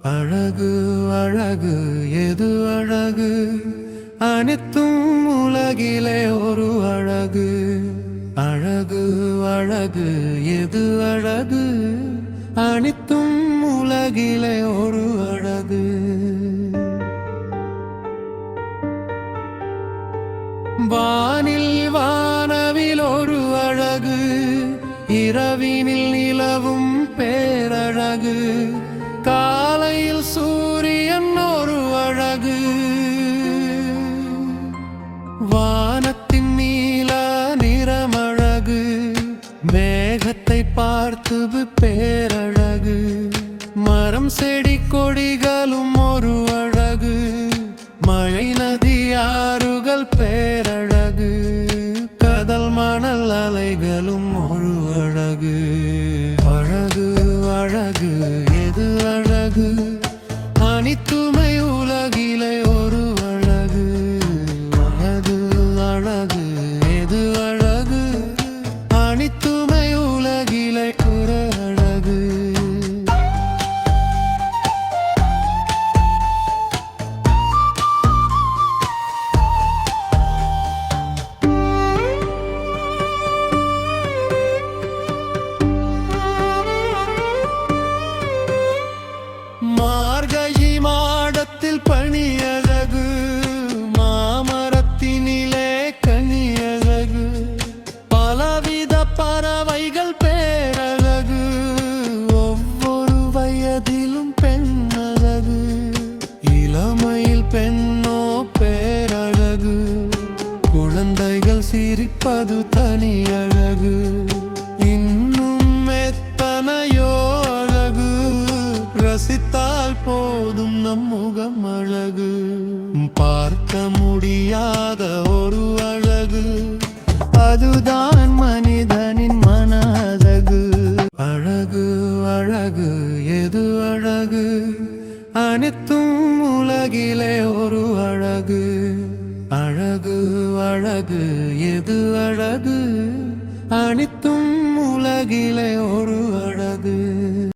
அழகு அழகு எது அழகு, அனைத்தும் உலகிலே ஒரு அழகு. அழகு அழகு எது அழகு, அனைத்தும் உலகிலே ஒரு அழகு. வானில் வானவில் ஒரு அழகு, இரவினில் நிலவும் பேரழகு, காலையில் சூரியன் ஒரு அழகு. வானத்தின் நீல நிறமழகு, மேகத்தை பார்த்து பேரழகு, மரம் செடி கொடிகளும் ஒரு அழகு, மழை நதி ஆறுகள் பேரழகு, கடல் மணல் அலைகளும் ஒரு அழகு. அழகு அழகு எது அழகு, அனைத்துமை உலகிலே ஒரு அழகு. அழகு அழகு எது அழகு, அனைத்துமை உலகிலே ஒரு அழகு. மார்கழி மாடத்தில் பனியழகு, மாமரத்தினிலே கனியழகு, பலவித பறவைகள் பேரழகு, ஒவ்வொரு வயதிலும் பெண்ணழகு, இளமையில் பெண்ணோ பேரழகு, குழந்தைகள் சிரிப்பது தனியழகு, இன்னும் எத்தனையோ அழகு, ரசித்தால் போதும் நம் முகம் அழகு. பார்க்க முடியாத ஒரு அழகு, அதுதான் மனிதனின் மன அழகு. அழகு அழகு எது அழகு, அனைத்தும் உலகிலே ஒரு அழகு. அழகு அழகு எது அழகு, அனைத்தும் உலகிலே ஒரு அழகு.